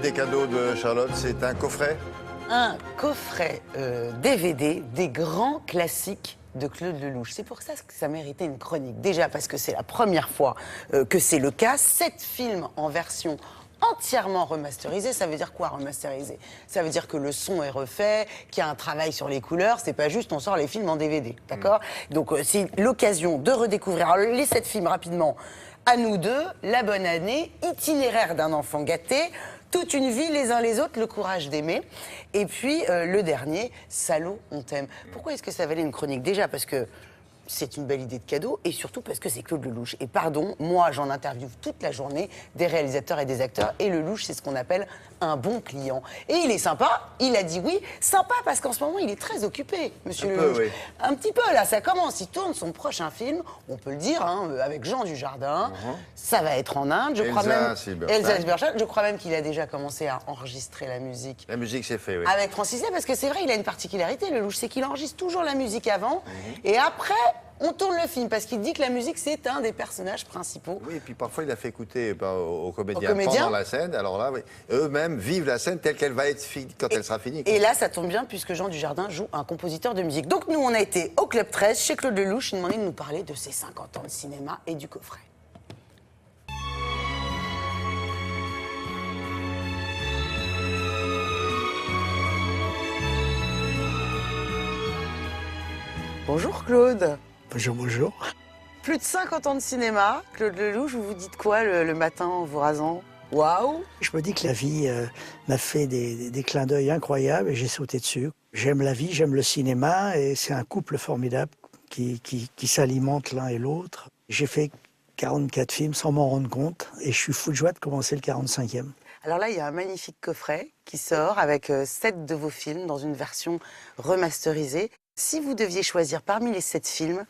des cadeaux de Charlotte, c'est un coffret. Un coffret DVD des grands classiques de Claude Lelouch. C'est pour ça que ça méritait une chronique. Déjà parce que c'est la première fois que c'est le cas. 7 films en version entièrement remasterisé. Ça veut dire quoi, remasterisé? Ça veut dire que le son est refait, qu'il y a un travail sur les couleurs. C'est pas juste on sort les films en DVD, d'accord? Donc c'est l'occasion de redécouvrir. Alors, les 7 films rapidement. À nous deux, La bonne année, Itinéraire d'un enfant gâté, Toute une vie les uns les autres, Le courage d'aimer. Et puis le dernier, Salaud, on t'aime. Pourquoi est-ce que ça valait une chronique? Déjà parce que c'est une belle idée de cadeau et surtout parce que c'est Claude Lelouch. Et pardon, moi j'en interviewe toute la journée des réalisateurs et des acteurs et Lelouch c'est ce qu'on appelle un bon client. Et il est sympa, il a dit oui, sympa parce qu'en ce moment il est très occupé, monsieur Lelouch. Oui. Un petit peu là, ça commence, il tourne son prochain film, on peut le dire, hein, avec Jean Dujardin. Ça va être en Inde, je crois même. Elsa Silberstein. Je crois même qu'il a déjà commencé à enregistrer la musique. La musique c'est fait, oui. Avec Francis Lay, parce que c'est vrai, il a une particularité, Lelouch, c'est qu'il enregistre toujours la musique avant et après. On tourne le film parce qu'il dit que la musique c'est un des personnages principaux. Oui, et puis parfois il a fait écouter aux comédiens pendant la scène. Alors là, oui, eux-mêmes vivent la scène telle qu'elle va être quand elle sera finie. Et là, ça tombe bien puisque Jean Dujardin joue un compositeur de musique. Donc nous, on a été au Club 13 chez Claude Lelouch. Il nous demandait de nous parler de ses 50 ans de cinéma et du coffret. Bonjour Claude. Bonjour, bonjour. Plus de 50 ans de cinéma, Claude Lelouch, vous vous dites quoi le matin en vous rasant? Waouh! Je me dis que la vie m'a fait des clins d'œil incroyables et j'ai sauté dessus. J'aime la vie, j'aime le cinéma et c'est un couple formidable qui s'alimente l'un et l'autre. J'ai fait 44 films sans m'en rendre compte et je suis fou de joie de commencer le 45e. Alors là, il y a un magnifique coffret qui sort avec 7 de vos films dans une version remasterisée. Si vous deviez choisir parmi les 7 films,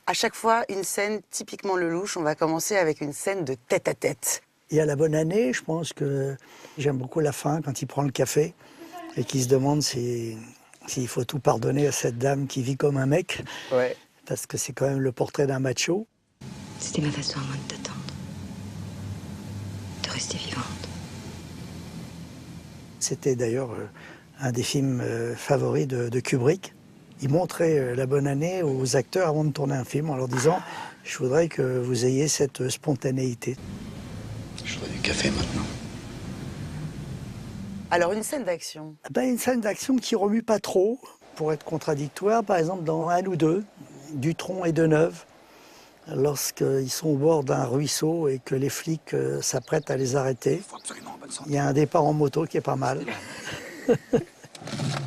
à chaque fois une scène typiquement Lelouch, on va commencer avec une scène de tête-à-tête. Il y a La bonne année, je pense que j'aime beaucoup la fin quand il prend le café et qu'il se demande s'il faut tout pardonner à cette dame qui vit comme un mec. Ouais. Parce que c'est quand même le portrait d'un macho. C'était ma façon à moi de t'attendre. De rester vivante. C'était d'ailleurs un des films favoris de Kubrick. Il montrait La bonne année aux acteurs avant de tourner un film en leur disant « Je voudrais que vous ayez cette spontanéité ». Je voudrais du café maintenant. Alors une scène d'action. Une scène d'action qui remue pas trop, pour être contradictoire. Par exemple, dans Un ou deux, Dutronc et Deneuve, lorsqu'ils sont au bord d'un ruisseau et que les flics s'apprêtent à les arrêter, il y a un départ en moto qui est pas mal.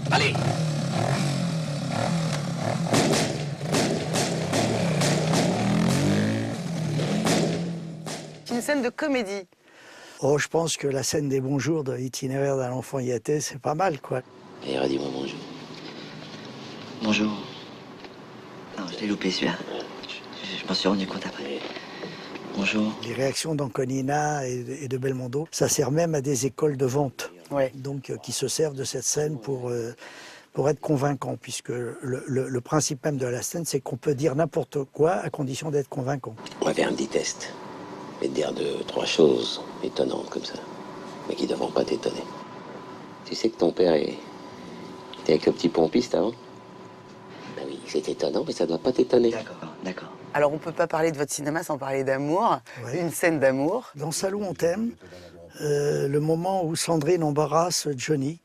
Allez! Une scène de comédie. Oh, je pense que la scène des bonjours de Itinéraire d'un enfant gâté, c'est pas mal, quoi. Et redis-moi bonjour. Bonjour. Non, je l'ai loupé celui-là. Je m'en suis rendu compte après. Bonjour. Les réactions d'Anconina et de Belmondo, ça sert même à des écoles de vente. Ouais. Donc, qui se servent de cette scène pour être convaincant, puisque le principe même de la scène, c'est qu'on peut dire n'importe quoi à condition d'être convaincant. On va faire un petit test. Je vais te dire 2, 3 choses étonnantes comme ça, mais qui ne devront pas t'étonner. Tu sais que ton père était avec le petit pompiste avant? Ben oui, c'est étonnant, mais ça ne doit pas t'étonner. D'accord. Alors on peut pas parler de votre cinéma sans parler d'amour. Ouais. Une scène d'amour. Dans Salaud, on t'aime, le moment où Sandrine embarrasse Johnny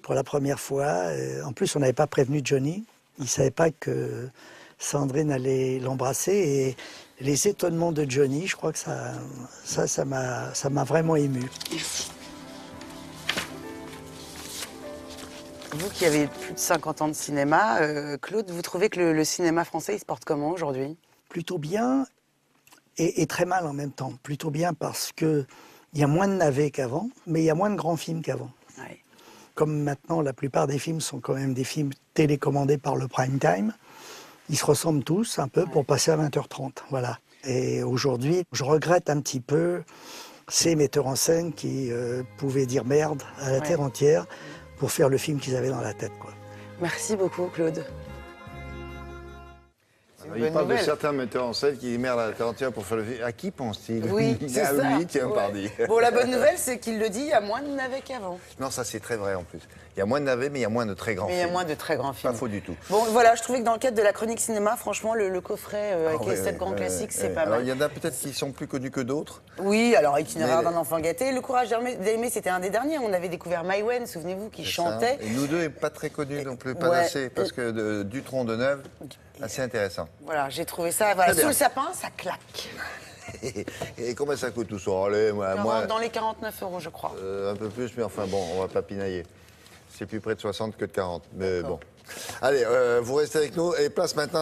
pour la première fois. En plus, on n'avait pas prévenu Johnny. Il ne savait pas que Sandrine allait l'embrasser. Et les étonnements de Johnny, je crois que ça m'a vraiment ému. Vous qui avez plus de 50 ans de cinéma, Claude, vous trouvez que le cinéma français, il se porte comment aujourd'hui? Plutôt bien et très mal en même temps. Plutôt bien parce qu'il y a moins de navets qu'avant, mais il y a moins de grands films qu'avant. Ouais. Comme maintenant, la plupart des films sont quand même des films télécommandés par le prime time, ils se ressemblent tous un peu pour passer à 20h30. Voilà. Et aujourd'hui, je regrette un petit peu ces metteurs en scène qui pouvaient dire merde à la terre entière pour faire le film qu'ils avaient dans la tête, quoi. Merci beaucoup, Claude. Il Bonne parle nouvelle. de certains metteurs en scène qui merdent à Tarantino pour faire le film. À qui pense-t-il? Oui, c'est Ah ça. oui, tiens, Ouais. pardi. Bon, la bonne nouvelle, c'est qu'il le dit, il y a moins de navets qu'avant. Non, ça c'est très vrai en plus. Il y a moins de navets, mais il y a moins de très grands Mais il y a films. moins de très grands films. Pas faux du tout. Bon, voilà, je trouvais que dans le cadre de la chronique cinéma, franchement, le coffret avec Ah, les ouais, 7 ouais, grands ouais, classiques, c'est ouais. pas Alors, mal. il y en a peut-être qui sont plus connus que d'autres. Oui, alors Itinéraire Mais- d'un enfant gâté. Le courage d'aimer, c'était un des derniers. On avait découvert Maïwen, souvenez-vous, qui C'est chantait. ça. Et nous deux, pas très connus non plus, pas Ouais. assez, parce que Dutronc de Neuve, assez intéressant. Voilà, j'ai trouvé ça. Voilà, Très bien. sous le sapin, ça claque. Et combien ça coûte tout ça? Allez, moi, Dans les 49 €, je crois. un peu plus, mais enfin bon, on va pas pinailler. C'est plus près de 60 que de 40, mais bon. Allez, vous restez avec nous et place maintenant.